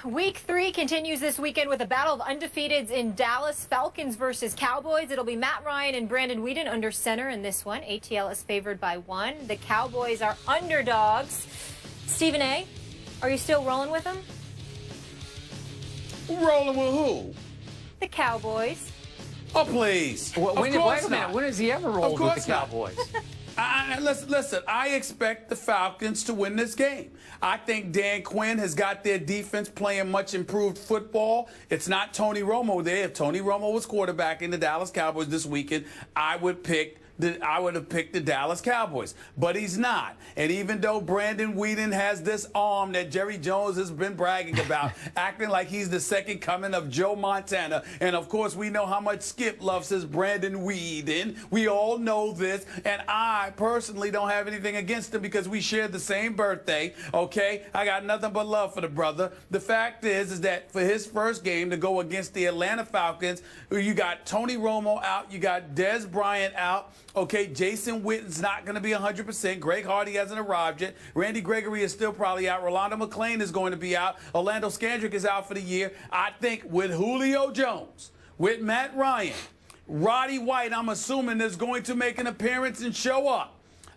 Week 3 continues this weekend with a battle of undefeateds in Dallas. Falcons versus Cowboys. It'll be Matt Ryan and Brandon Weeden under center in this one. ATL is favored by 1. The Cowboys are underdogs. Stephen A., are you still rolling with them? Rolling with who? The Cowboys. Oh, please. Wait a minute. When has he ever rolled with the Cowboys? Listen, I expect the Falcons to win this game. I think Dan Quinn has got their defense playing much improved football. It's not Tony Romo there. If Tony Romo was quarterbacking the Dallas Cowboys this weekend, I would have picked the Dallas Cowboys. But he's not. And even though Brandon Weeden has this arm that Jerry Jones has been bragging about, acting like he's the second coming of Joe Montana, and of course we know how much Skip loves his Brandon Weeden. We all know this. And I personally don't have anything against him because we share the same birthday, okay? I got nothing but love for the brother. The fact is that for his first game to go against the Atlanta Falcons, you got Tony Romo out, you got Des Bryant out, okay, Jason Witten's not going to be 100%. Greg Hardy hasn't arrived yet. Randy Gregory is still probably out. Rolando McClain is going to be out. Orlando Scandrick is out for the year. I think with Julio Jones, with Matt Ryan, Roddy White, I'm assuming, is going to make an appearance and show up.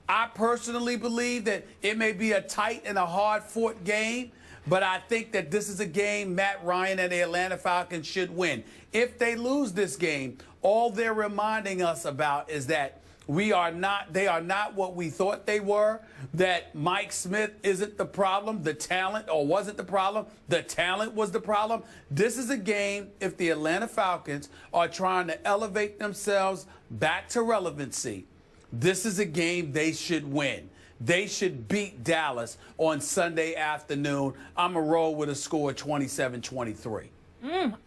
I personally believe that it may be a tight and a hard-fought game, but I think that this is a game Matt Ryan and the Atlanta Falcons should win. If they lose this game, all they're reminding us about is that they are not what we thought they were, that Mike Smith isn't the problem, the talent, or wasn't the problem, the talent was the problem. This is a game, if the Atlanta Falcons are trying to elevate themselves back to relevancy, this is a game they should win. They should beat Dallas on Sunday afternoon. I'm going to roll with a score of 27-23.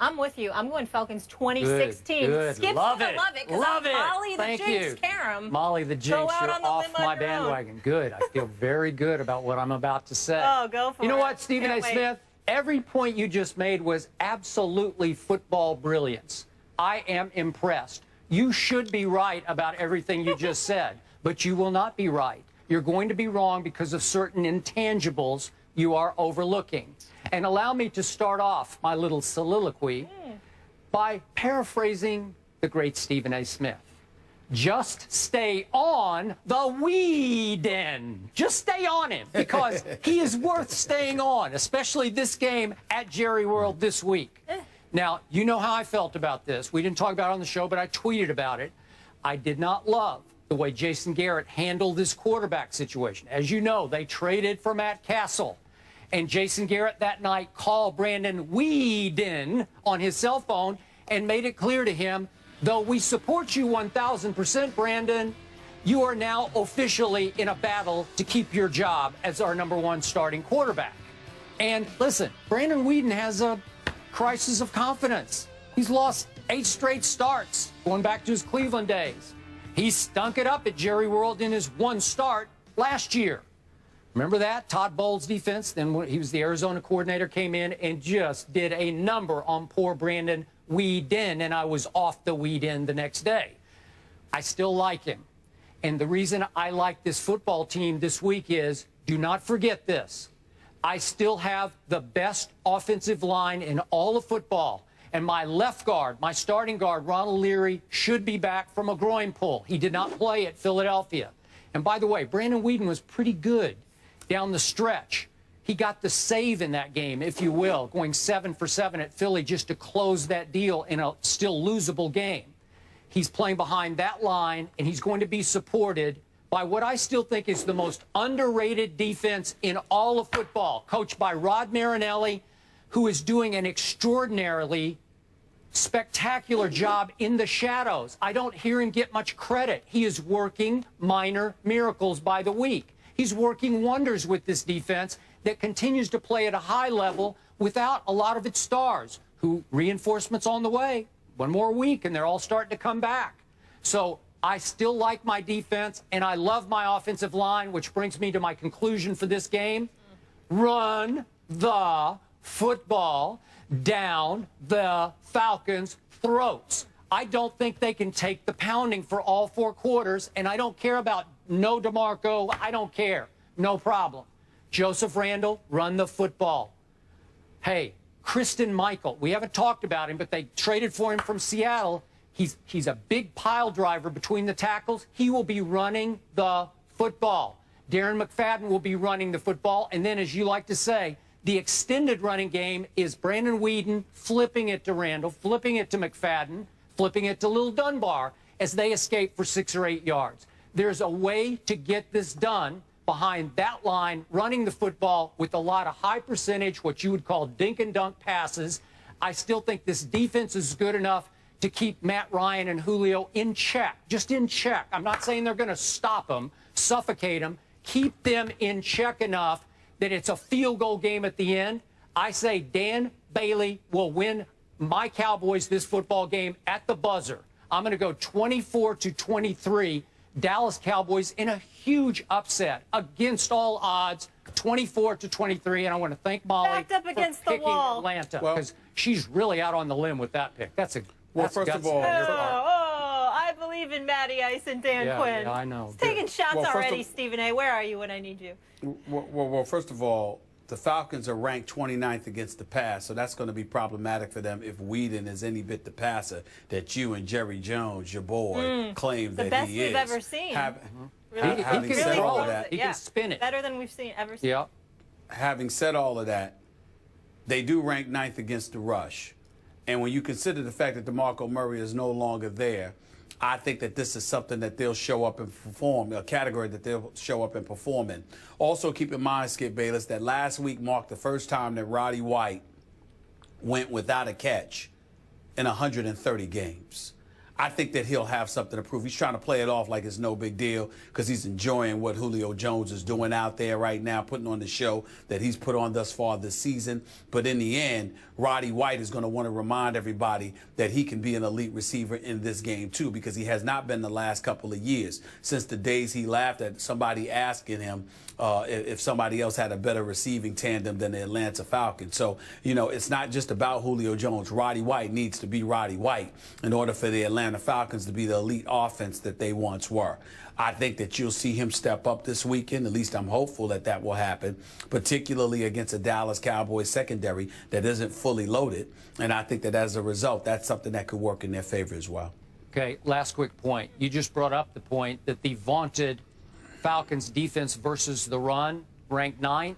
I'm with you. I'm going Falcons 2016. Good. Skip's Love gonna it. love it because Love I'm it. Molly the Thank Jinx you. Karam. Molly the Jinx, you're off my bandwagon. Good. I feel very good about what I'm about to say. Oh, go for it. You know what, Stephen A. Can't wait. Smith? Every point you just made was absolutely football brilliance. I am impressed. You should be right about everything you just said, but you will not be right. You're going to be wrong because of certain intangibles you are overlooking. And allow me to start off my little soliloquy by paraphrasing the great Stephen A. Smith. Just stay on the Weeden. Just stay on him because he is worth staying on, especially this game at Jerry World this week. Now, you know how I felt about this. We didn't talk about it on the show, but I tweeted about it. I did not love the way Jason Garrett handled this quarterback situation. As you know, they traded for Matt Castle. And Jason Garrett that night called Brandon Weeden on his cell phone and made it clear to him, though we support you 1,000%, Brandon, you are now officially in a battle to keep your job as our #1 starting quarterback. And listen, Brandon Weeden has a crisis of confidence. He's lost 8 straight starts going back to his Cleveland days. He stunk it up at Jerry World in his 1 start last year. Remember that? Todd Bowles' defense, then when he was the Arizona coordinator, came in and just did a number on poor Brandon Weeden, and I was off the Weeden the next day. I still like him. And the reason I like this football team this week is, do not forget this. I still have the best offensive line in all of football. And my left guard, my starting guard, Ronald Leary, should be back from a groin pull. He did not play at Philadelphia. And by the way, Brandon Weeden was pretty good down the stretch. He got the save in that game, if you will, going 7 for 7 at Philly just to close that deal in a still losable game. He's playing behind that line, and he's going to be supported by what I still think is the most underrated defense in all of football, coached by Rod Marinelli, who is doing an extraordinarily spectacular job in the shadows. I don't hear him get much credit. He is working minor miracles by the week. He's working wonders with this defense that continues to play at a high level without a lot of its stars, who reinforcements on the way. 1 more week, and they're all starting to come back. So I still like my defense, and I love my offensive line, which brings me to my conclusion for this game. Run the football down the Falcons' throats. I don't think they can take the pounding for all 4 quarters, and I don't care about no DeMarco. I don't care. No problem. Joseph Randle, run the football. Hey, Kristen Michael. We haven't talked about him, but they traded for him from Seattle. He's a big pile driver between the tackles. He will be running the football. Darren McFadden will be running the football. And then, as you like to say, the extended running game is Brandon Weeden flipping it to Randall, flipping it to McFadden, flipping it to Lil Dunbar as they escape for 6 or 8 yards. There's a way to get this done behind that line, running the football with a lot of high percentage, what you would call dink and dunk passes. I still think this defense is good enough to keep Matt Ryan and Julio in check, just in check. I'm not saying they're going to stop them, suffocate them, keep them in check enough that it's a field goal game at the end. I say Dan Bailey will win my Cowboys this football game at the buzzer. I'm going to go 24-23. Dallas Cowboys in a huge upset against all odds, 24-23. And I want to thank Molly Backed up against for the picking wall. Atlanta, because she's really out on the limb with that pick. That's first of all, I believe in Matty Ice and Dan Quinn. Yeah, I know. He's taking shots Well, already, Stephen A. Where are you when I need you? Well, first of all, the Falcons are ranked 29th against the pass, so that's going to be problematic for them if Weeden is any bit the passer that you and Jerry Jones, your boy, claim that he is. The best we've ever seen. He can said all of that. He can spin it. Better than we've ever seen. Yeah. Having said all of that, they do rank 9th against the rush. And when you consider the fact that DeMarco Murray is no longer there, I think that this is something that they'll show up and perform, a category that they'll show up and perform in. Also, keep in mind, Skip Bayless, that last week marked the first time that Roddy White went without a catch in 130 games. I think that he'll have something to prove. He's trying to play it off like it's no big deal because he's enjoying what Julio Jones is doing out there right now, putting on the show that he's put on thus far this season. But in the end, Roddy White is going to want to remind everybody that he can be an elite receiver in this game, too, because he has not been the last couple of years. Since the days he laughed at somebody asking him if somebody else had a better receiving tandem than the Atlanta Falcons. So, you know, it's not just about Julio Jones. Roddy White needs to be Roddy White in order for the Atlanta Falcons to be the elite offense that they once were. I think that you'll see him step up this weekend. At least I'm hopeful that that will happen, particularly against a Dallas Cowboys secondary that isn't fully loaded. And I think that as a result, that's something that could work in their favor as well. Okay, last quick point. You just brought up the point that the vaunted Falcons defense versus the run ranked 9th.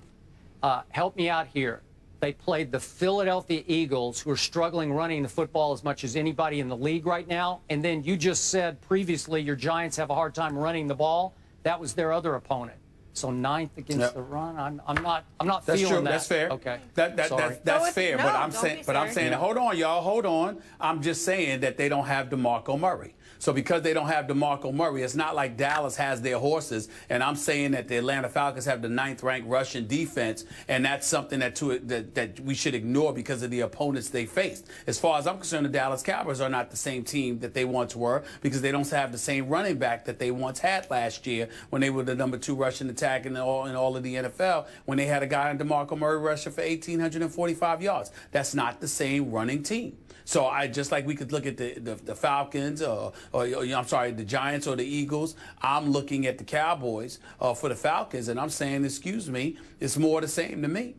Help me out here. They played the Philadelphia Eagles, who are struggling running the football as much as anybody in the league right now. And then you just said previously your Giants have a hard time running the ball. That was their other opponent. So 9th against the run. I'm not That's feeling true. that. That's fair. Okay. That's fair. No, but I'm saying hold on, y'all, hold on. I'm just saying that they don't have DeMarco Murray. So because they don't have DeMarco Murray, it's not like Dallas has their horses. And I'm saying that the Atlanta Falcons have the 9th-ranked rushing defense, and that's something that we should ignore because of the opponents they faced. As far as I'm concerned, the Dallas Cowboys are not the same team that they once were because they don't have the same running back that they once had last year when they were the number 2 rushing attack in all of the NFL, when they had a guy in DeMarco Murray rushing for 1,845 yards. That's not the same running team. So just like we could look at the Falcons or I'm sorry, the Giants or the Eagles, I'm looking at the Cowboys for the Falcons, and I'm saying, excuse me, it's more the same to me.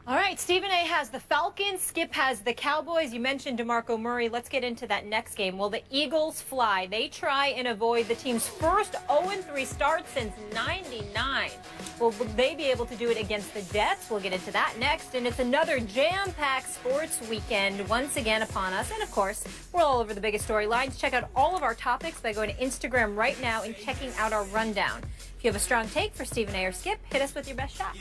All right, Stephen A. has the Falcons. Skip has the Cowboys. You mentioned DeMarco Murray. Let's get into that next game. Will the Eagles fly? They try and avoid the team's first 0-3 start since '99. Will they be able to do it against the Jets? We'll get into that next. And it's another jam-packed sports weekend once again upon us. And, of course, we're all over the biggest storylines. Check out all of our topics by going to Instagram right now and checking out our rundown. If you have a strong take for Stephen A. or Skip, hit us with your best shot.